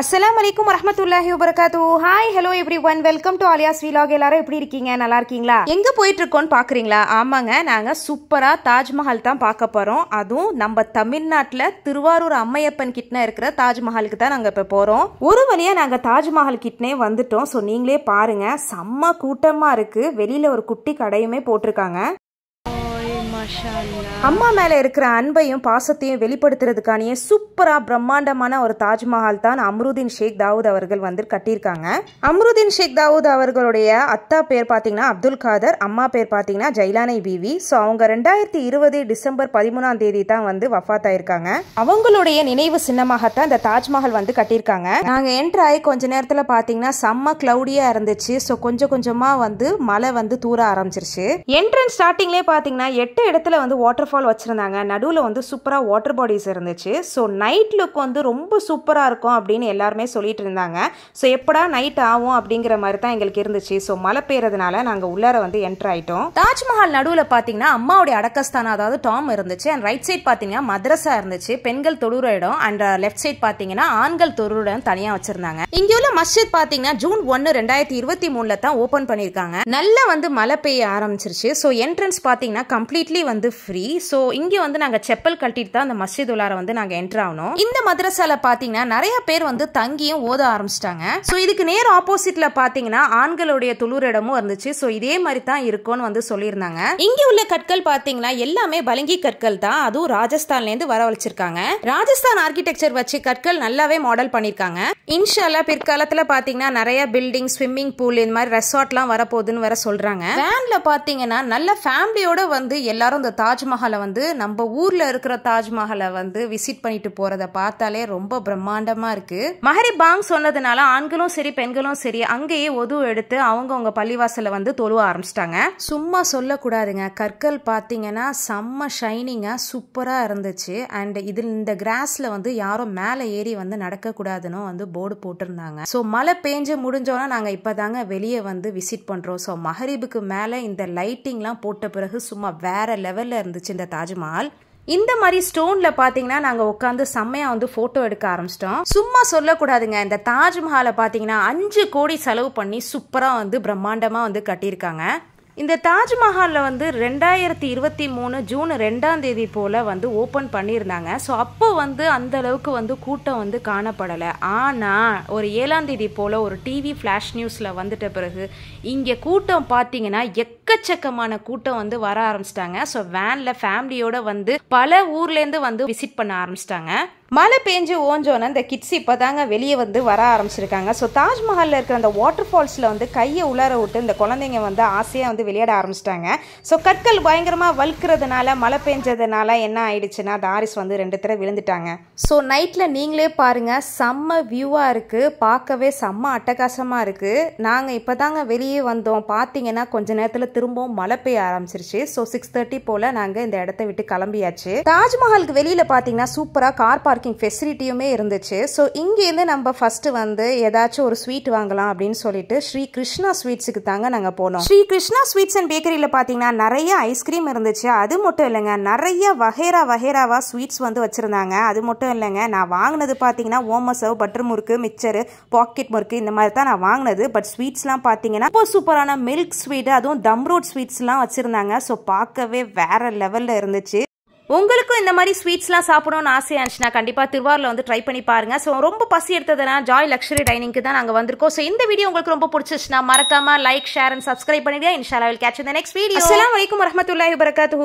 Assalamualaikum warahmatullahi wabarakatuh. Hi, hello everyone. Welcome to Alia's vlog. எல்லாரும் எப்படி இருக்கீங்க? நல்லா இருக்கீங்களா? எங்க போயிட்டு இருக்கோம்னு பாக்குறீங்களா? ஆமாங்க, நாங்க சூப்பரா தாஜ்மஹால் தான் பார்க்க போறோம். அதுவும் நம்ம தமிழ்நாட்டுல திருவாரூர் அம்மையப்பன் கிட்ட இருக்கிற தாஜ்மஹாலுக்கு தான் நாங்க இப்ப போறோம். ஒரு வழியா நாங்க தாஜ்மஹால் கிட்டனே வந்துட்டோம். சோ நீங்களே பாருங்க, செம்ம கூட்டமா இருக்கு. வெளியில ஒரு குட்டி கடையுமே போட்டிருக்காங்க. அம்மா மேல இருக்கிற அன்பையும் பாசத்தையும் வெளிப்படுத்துறதுக்கான சூப்பரா பிரம்மாண்டமான ஒரு தாஜ்மஹால் தான் அம்ருதீன் ஷேக் தாவூத் அவர்கள் வந்து கட்டியிருக்காங்க. அம்ருதீன் ஷேக் தாவூத் அவர்களுடைய அத்தா பேர் பாத்தீங்கன்னா அப்துல் காதர், அம்மா பேர் பாத்தீங்கன்னா ஜைலானை பிவி. ஸோ அவங்க 2020 டிசம்பர் 13 தான் வந்து வஃபாத் ஆயிருக்காங்க. அவங்களுடைய நினைவு சின்னமாகத்தான் இந்த தாஜ்மஹால் வந்து கட்டியிருக்காங்க. நாங்க என்ட்ரு ஆகி கொஞ்ச நேரத்துல பாத்தீங்கன்னா செம்ம கிளவுடியா இருந்துச்சு. ஸோ கொஞ்சம் கொஞ்சமா வந்து மழை வந்து தூர ஆரம்பிச்சிருச்சு. என்ட்ரன்ஸ் ஸ்டார்டிங்லேயே பாத்தீங்கன்னா 8 இடத்துல வந்து வாட்டர் ஃபால் வச்சிருந்தாங்க. நடுவில் வந்து சூப்பரா வாட்டர் பாடிஸ் இருந்துச்சு. ஸோ நைட் லுக் வந்து ரொம்ப சூப்பரா இருக்கும் அப்படின்னு எல்லாருமே சொல்லிட்டு இருந்தாங்க. ஸோ எப்படா நைட் ஆகும் அப்படிங்கிற மாதிரி தான் எங்களுக்கு இருந்துச்சு. ஸோ மழை பெய்யறதுனால நாங்க உள்ளார வந்து என்டர் ஆயிட்டோம். தாஜ்மஹால் நடுவில் பாத்தீங்கன்னா அம்மாவுடைய அடக்கஸ்தானம், அதாவது டாம் இருந்துச்சு. அண்ட் ரைட் சைட் பாத்தீங்கன்னா மதரசா இருந்துச்சு, பெண்கள் தொழுற இடம். அண்ட் லெஃப்ட் சைட் பாத்தீங்கன்னா ஆண்கள் தொழுற இடம் தனியா வச்சிருந்தாங்க. இங்க உள்ள மஸ்ஜித் பாத்தீங்கன்னா ஜூன் 1, 2023 தான் ஓபன் பண்ணிருக்காங்க. நல்லா வந்து மழை பெய்ய ஆரம்பிச்சிருச்சு. ஸோ என்ட்ரன்ஸ் பாத்தீங்கன்னா கம்ப்ளீட்லி வந்து ஃப்ரீ. சோ இங்க வந்து நாங்க செப்பல் கட்டிட்டு தான் அந்த மஸ்ஜித் உள்ளார வந்து நாங்க என்டர் ஆகணும். இந்த மதரசால பாத்தீங்கன்னா நிறைய பேர் வந்து தங்கியும் ஓத ஆரம்பிச்சிட்டாங்க. சோ இதுக்கு நேர் ஆப்போசிட்ல பாத்தீங்கன்னா ஆண்களுடைய தொழுற இடமும் இருந்துச்சு. சோ இதே மாதிரி தான் இருக்கும்னு வந்து சொல்லியிருந்தாங்க. இங்க உள்ள கற்கள் பாத்தீங்கன்னா எல்லாமே பலங்கி கற்கள் தான், அதுவும் ராஜஸ்தான்ல இருந்து வரவழைச்சிருக்காங்க. ராஜஸ்தான் ஆர்கிடெக்சர் வச்சு கற்கள் நல்லாவே மாடல் பண்ணிருக்காங்க. இன்ஷால்லா பிற்காலத்துல பாத்தீங்கன்னா நிறைய பில்டிங், ஸ்விம்மிங் பூல், இந்த மாதிரி ரெசார்ட்லாம் வரப்போகுதுன்னு வேற சொல்றாங்க. வேன்ல பாத்தீங்கன்னா நல்ல ஃபேமிலியோட வந்து எல்லாரும் இந்த தாஜ்மஹாலை வந்து நம்ம ஊர்ல இருக்கிற தாஜ்மஹாலை வந்து விசிட் பண்ணிட்டு போறத பார்த்தாலே ரொம்ப பிரம்மாண்டமா இருக்கு. மஹரிப் பாங் சொன்னதுனால ஆண்களும் சரி பெண்களும் சரி அங்கேயே ஒது எடுத்து அவங்கவுங்க பள்ளிவாசல வந்து தொழுவ ஆரம்பிச்சிட்டாங்க. சும்மா சொல்லக்கூடாதுங்க, கற்கள் பாத்தீங்கன்னா செம்ம ஷைனிங்கா சூப்பரா இருந்துச்சு. அண்ட் இதில் இந்த கிராஸ்ல வந்து யாரும் மேல ஏறி வந்து நடக்க கூடாதுன்னு வந்து போர்டு போட்டிருந்தாங்க. ஸோ மழை பெஞ்சு முடிஞ்சோன்னா நாங்க இப்பதாங்க வெளியே வந்து விசிட் பண்றோம். ஸோ மஹரிபுக்கு மேல இந்த லைட்டிங்லாம் போட்ட பிறகு சும்மா வேற லெவல்ல இருந்துச்சு இந்த தாஜ்மஹால். இந்த மாதிரி ஸ்டோன்ல பாத்தீங்கன்னா நாங்க உட்காந்து செம்மையா வந்து போட்டோ எடுக்க ஆரம்பிச்சிட்டோம். சும்மா சொல்லக்கூடாதுங்க, இந்த தாஜ்மஹாலை பாத்தீங்கன்னா 5 கோடி செலவு பண்ணி சூப்பரா வந்து பிரம்மாண்டமா வந்து கட்டியிருக்காங்க. இந்த தாஜ்மஹால்ல வந்து 2023 ஜூன் 2 போல வந்து ஓபன் பண்ணியிருந்தாங்க. ஸோ அப்போ வந்து அந்த அளவுக்கு வந்து கூட்டம் வந்து காணப்படலை. ஆனால் ஒரு 7 போல ஒரு டிவி ஃபிளாஷ் நியூஸ்ல வந்துட்ட பிறகு இங்கே கூட்டம் பார்த்தீங்கன்னா எக்கச்சக்கமான கூட்டம் வந்து வர ஆரம்பிச்சிட்டாங்க. ஸோ வேன்ல ஃபேமிலியோட வந்து பல ஊர்லேருந்து வந்து விசிட் பண்ண ஆரம்பிச்சிட்டாங்க. மழை பெஞ்சு ஓஞ்சோன்னா இந்த கிட்ஸ் இப்போதாங்க வெளியே வந்து வர ஆரம்பிச்சிருக்காங்க. ஸோ தாஜ்மஹாலில் இருக்கிற அந்த வாட்டர் ஃபால்ஸில் வந்து கையை உள்ளார விட்டு இந்த குழந்தைங்க வந்து ஆசையாக வந்து விளையாட ஆரம்பிச்சிட்டாங்க. ஸோ கற்கள் பயங்கரமாக வழுக்கிறதுனால மழை பெஞ்சதுனால என்ன ஆயிடுச்சுன்னா தாரிஸ் வந்து 2 தடவை விழுந்துட்டாங்க. ஸோ நைட்டில் நீங்களே பாருங்கள், செம்ம வியூவாக இருக்குது, பார்க்கவே செம்ம அட்டகாசமாக இருக்குது. நாங்கள் இப்போ தாங்க வெளியே வந்தோம். பார்த்தீங்கன்னா கொஞ்ச நேரத்தில் திரும்பவும் மழை பெய்ய ஆரம்பிச்சிருச்சு. ஸோ 6:30 போல் நாங்கள் இந்த இடத்த விட்டு கிளம்பியாச்சு. தாஜ்மஹாலுக்கு வெளியில் பார்த்தீங்கன்னா சூப்பராக கார் பார்க்கிங் ஃபெசிலிட்டியுமே இருந்துச்சு. ஸோ இங்கேருந்து நம்ம ஃபர்ஸ்ட் வந்து ஏதாச்சும் ஒரு ஸ்வீட் வாங்கலாம் அப்படின்னு சொல்லிட்டு ஸ்ரீ கிருஷ்ணா ஸ்வீட்ஸுக்கு தாங்க நாங்கள் போனோம். ஸ்ரீ கிருஷ்ணா ஸ்வீட்ஸ் அண்ட் பேக்கரியில் பார்த்தீங்கன்னா நிறைய ஐஸ்கிரீம் இருந்துச்சு. அது மட்டும் இல்லைங்க, நிறைய வகைராவா ஸ்வீட்ஸ் வந்து வச்சிருந்தாங்க. அது மட்டும் இல்லைங்க, நான் வாங்கினது பார்த்தீங்கன்னா ஓமசவ், பட்டர் முறுக்கு, மிக்சரு, பாக்கெட் முறுக்கு, இந்த மாதிரி தான் நான் வாங்கினது. பட் ஸ்வீட்ஸ்லாம் பார்த்தீங்கன்னா ரொம்ப சூப்பரான மில்க் ஸ்வீட், அதுவும் தம்ரூட் ஸ்வீட்ஸ்லாம் வச்சிருந்தாங்க. ஸோ பார்க்கவே வேற லெவலில் இருந்துச்சு. உங்களுக்கும் இந்த மாதிரி ஸ்வீட்ஸ்லாம் சாப்பிடணும்னு ஆசையா இருந்துச்சுன்னா கண்டிப்பா திருவாரூர்ல வந்து ட்ரை பண்ணி பாருங்க. ஸோ ரொம்ப பசி எடுத்ததுனா ஜாய் லக்ஸரி டைனிங்க்கு தான் நாங்க வந்திருக்கோம். ஸோ இந்த வீடியோ உங்களுக்கு ரொம்ப பிடிச்சிச்சுன்னா மறக்காம லைக், ஷேர் அண்ட் சப்ஸ்கிரைப் பண்ணிடுங்க. இன்ஷால்லா will catch you in the next video. அஸ்ஸலாமு அலைக்கும் வரஹ்மத்துல்லாஹி வபரகாத்துஹு.